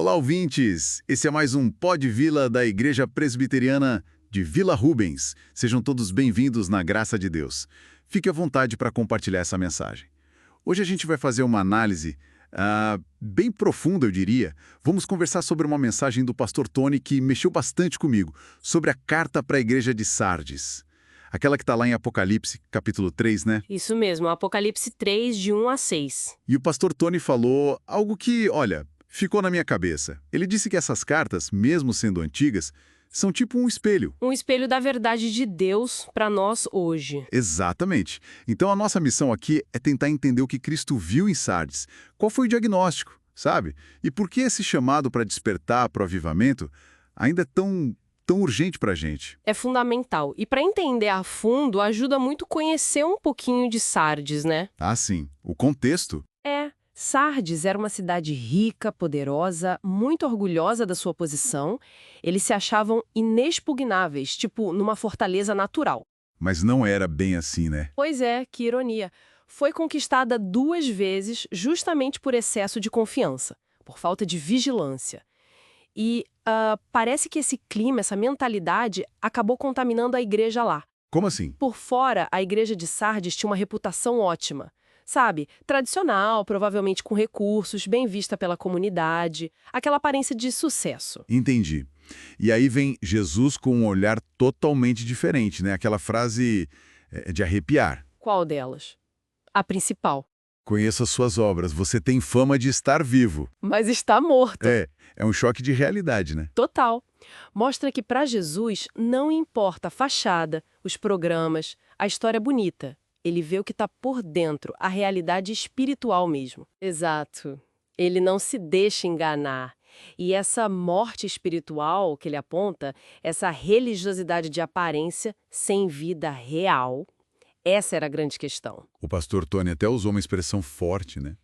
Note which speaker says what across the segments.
Speaker 1: Olá, ouvintes! Esse é mais um Pod Vila da Igreja Presbiteriana de Vila Rubens. Sejam todos bem-vindos na graça de Deus. Fique à vontade para compartilhar essa mensagem. Hoje a gente vai fazer uma análise bem profunda, eu diria. Vamos conversar sobre uma mensagem do pastor Tony que mexeu bastante comigo, sobre a carta para a igreja de Sardes. Aquela que está lá em Apocalipse, capítulo 3, né?
Speaker 2: Isso mesmo, Apocalipse 3, de 1 a 6.
Speaker 1: E o pastor Tony falou algo que, olha, ficou na minha cabeça. Ele disse que essas cartas, mesmo sendo antigas, são tipo um espelho.
Speaker 2: Um espelho da verdade de Deus para nós hoje.
Speaker 1: Exatamente. Então a nossa missão aqui é tentar entender o que Cristo viu em Sardes. Qual foi o diagnóstico, sabe? E por que esse chamado para despertar para o avivamento ainda é tão urgente para a gente?
Speaker 2: É fundamental. E para entender a fundo, ajuda muito conhecer um pouquinho de Sardes, né?
Speaker 1: Ah, sim. O contexto.
Speaker 2: Sardes era uma cidade rica, poderosa, muito orgulhosa da sua posição. Eles se achavam inexpugnáveis, tipo numa fortaleza natural.
Speaker 1: Mas não era bem assim, né?
Speaker 2: Pois é, que ironia. Foi conquistada 2 vezes justamente por excesso de confiança, por falta de vigilância. E parece que esse clima, essa mentalidade, acabou contaminando a igreja lá.
Speaker 1: Como assim?
Speaker 2: Por fora, a igreja de Sardes tinha uma reputação ótima. Sabe, tradicional, provavelmente com recursos, bem vista pela comunidade, aquela aparência de sucesso.
Speaker 1: Entendi. E aí vem Jesus com um olhar totalmente diferente, né? Aquela frase de arrepiar.
Speaker 2: Qual delas? A principal.
Speaker 1: Conheça suas obras, você tem fama de estar vivo.
Speaker 2: Mas está morto.
Speaker 1: É um choque de realidade, né?
Speaker 2: Total. Mostra que para Jesus não importa a fachada, os programas, a história bonita. Ele vê o que está por dentro, a realidade espiritual mesmo. Exato. Ele não se deixa enganar. E essa morte espiritual que ele aponta, essa religiosidade de aparência sem vida real, essa era a grande questão.
Speaker 1: O pastor Tony até usou uma expressão forte, né?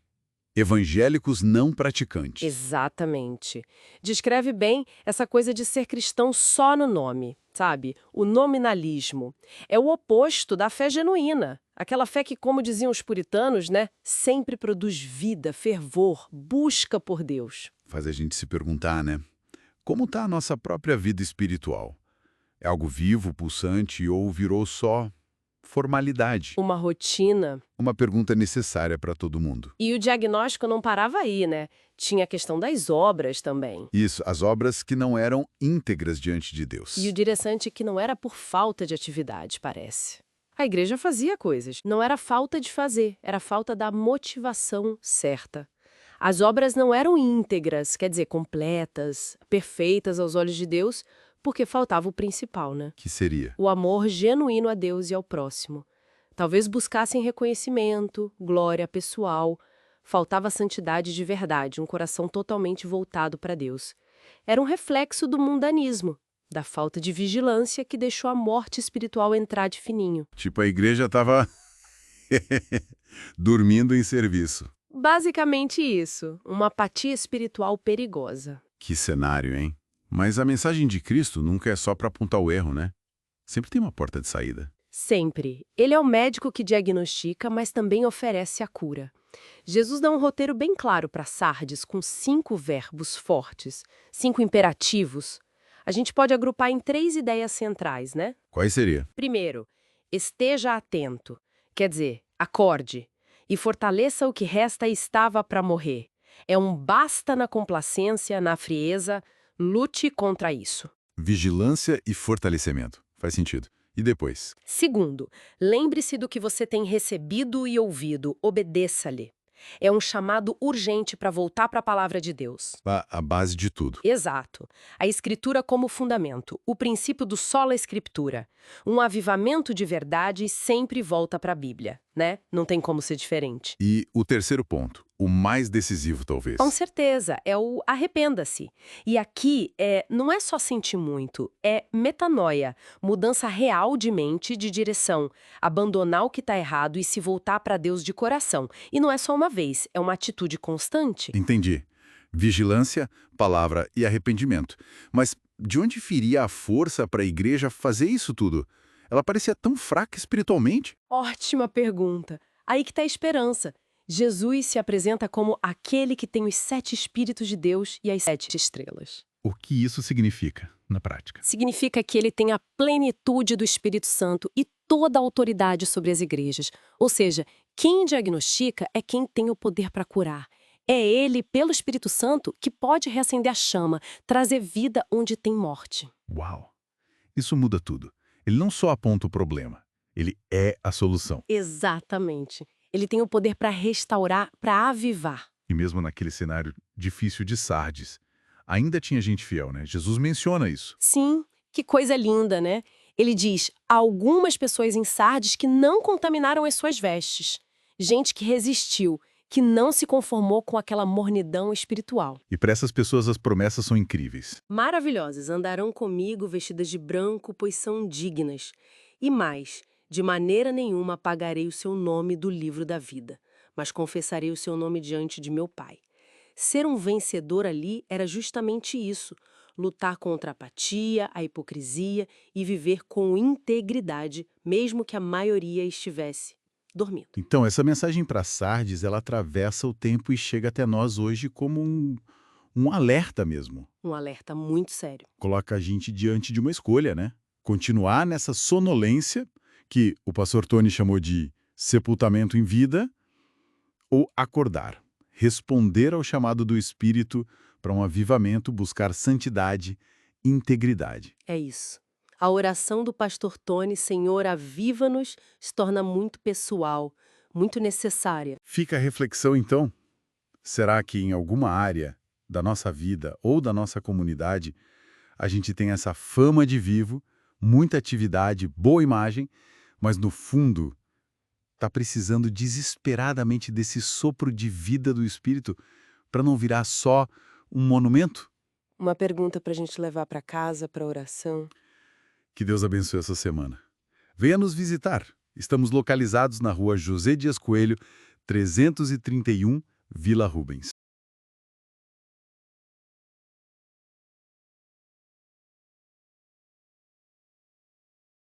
Speaker 1: Evangélicos não praticantes.
Speaker 2: Exatamente. Descreve bem essa coisa de ser cristão só no nome, sabe? O nominalismo. É o oposto da fé genuína. Aquela fé que, como diziam os puritanos, né, sempre produz vida, fervor, busca por Deus.
Speaker 1: Faz a gente se perguntar, né? Como está a nossa própria vida espiritual? É algo vivo, pulsante ou virou só formalidade?
Speaker 2: Uma rotina.
Speaker 1: Uma pergunta necessária para todo mundo.
Speaker 2: E o diagnóstico não parava aí, né? Tinha a questão das obras também.
Speaker 1: Isso, as obras que não eram íntegras diante de Deus.
Speaker 2: E o interessante é que não era por falta de atividade, parece. A igreja fazia coisas. Não era falta de fazer, era falta da motivação certa. As obras não eram íntegras, quer dizer, completas, perfeitas aos olhos de Deus, porque faltava o principal, né?
Speaker 1: Que seria?
Speaker 2: O amor genuíno a Deus e ao próximo. Talvez buscassem reconhecimento, glória pessoal. Faltava santidade de verdade, um coração totalmente voltado para Deus. Era um reflexo do mundanismo, da falta de vigilância que deixou a morte espiritual entrar de fininho.
Speaker 1: Tipo, a igreja estava dormindo em serviço.
Speaker 2: Basicamente isso, uma apatia espiritual perigosa.
Speaker 1: Que cenário, hein? Mas a mensagem de Cristo nunca é só para apontar o erro, né? Sempre tem uma porta de saída.
Speaker 2: Sempre. Ele é o médico que diagnostica, mas também oferece a cura. Jesus dá um roteiro bem claro para Sardes, com 5 verbos fortes, 5 imperativos. A gente pode agrupar em 3 ideias centrais, né?
Speaker 1: Quais seria?
Speaker 2: Primeiro, esteja atento. Quer dizer, acorde. E fortaleça o que resta e estava para morrer. É um basta na complacência, na frieza, lute contra isso.
Speaker 1: Vigilância e fortalecimento. Faz sentido. E depois?
Speaker 2: Segundo, lembre-se do que você tem recebido e ouvido, obedeça-lhe. É um chamado urgente para voltar para a palavra de Deus.
Speaker 1: A base de tudo.
Speaker 2: Exato. A escritura como fundamento, o princípio do sola escritura. Um avivamento de verdade sempre volta para a Bíblia, né? Não tem como ser diferente.
Speaker 1: E o terceiro ponto, o mais decisivo talvez.
Speaker 2: Com certeza, é o arrependa-se. E aqui não é só sentir muito, é metanoia, mudança real de mente, de direção, abandonar o que está errado e se voltar para Deus de coração. E não é só uma vez, é uma atitude constante.
Speaker 1: Entendi. Vigilância, palavra e arrependimento. Mas de onde viria a força para a igreja fazer isso tudo? Ela parecia tão fraca espiritualmente.
Speaker 2: Ótima pergunta. Aí que está a esperança. Jesus se apresenta como aquele que tem os 7 Espíritos de Deus e as 7 estrelas.
Speaker 1: O que isso significa na prática?
Speaker 2: Significa que ele tem a plenitude do Espírito Santo e toda a autoridade sobre as igrejas. Ou seja, quem diagnostica é quem tem o poder para curar. É ele, pelo Espírito Santo, que pode reacender a chama, trazer vida onde tem morte.
Speaker 1: Uau! Isso muda tudo. Ele não só aponta o problema, ele é a solução.
Speaker 2: Exatamente. Ele tem o poder para restaurar, para avivar.
Speaker 1: E mesmo naquele cenário difícil de Sardes, ainda tinha gente fiel, né? Jesus menciona isso.
Speaker 2: Sim, que coisa linda, né? Ele diz, há algumas pessoas em Sardes que não contaminaram as suas vestes. Gente que resistiu, que não se conformou com aquela mornidão espiritual.
Speaker 1: E para essas pessoas as promessas são incríveis.
Speaker 2: Maravilhosas, andarão comigo vestidas de branco, pois são dignas. E mais, de maneira nenhuma apagarei o seu nome do livro da vida, mas confessarei o seu nome diante de meu Pai. Ser um vencedor ali era justamente isso, lutar contra a apatia, a hipocrisia e viver com integridade, mesmo que a maioria estivesse dormindo.
Speaker 1: Então, essa mensagem para Sardes, ela atravessa o tempo e chega até nós hoje como um alerta mesmo.
Speaker 2: Um alerta muito sério.
Speaker 1: Coloca a gente diante de uma escolha, né? Continuar nessa sonolência, que o pastor Tony chamou de sepultamento em vida, ou acordar, responder ao chamado do Espírito para um avivamento, buscar santidade, integridade.
Speaker 2: É isso. A oração do pastor Tony, Senhor, aviva-nos, se torna muito pessoal, muito necessária.
Speaker 1: Fica a reflexão, então. Será que em alguma área da nossa vida ou da nossa comunidade a gente tem essa fama de vivo, muita atividade, boa imagem, mas no fundo está precisando desesperadamente desse sopro de vida do Espírito para não virar só um monumento?
Speaker 2: Uma pergunta para a gente levar para casa, para oração.
Speaker 1: Que Deus abençoe essa semana. Venha nos visitar. Estamos localizados na rua José Dias Coelho, 331, Vila Rubens.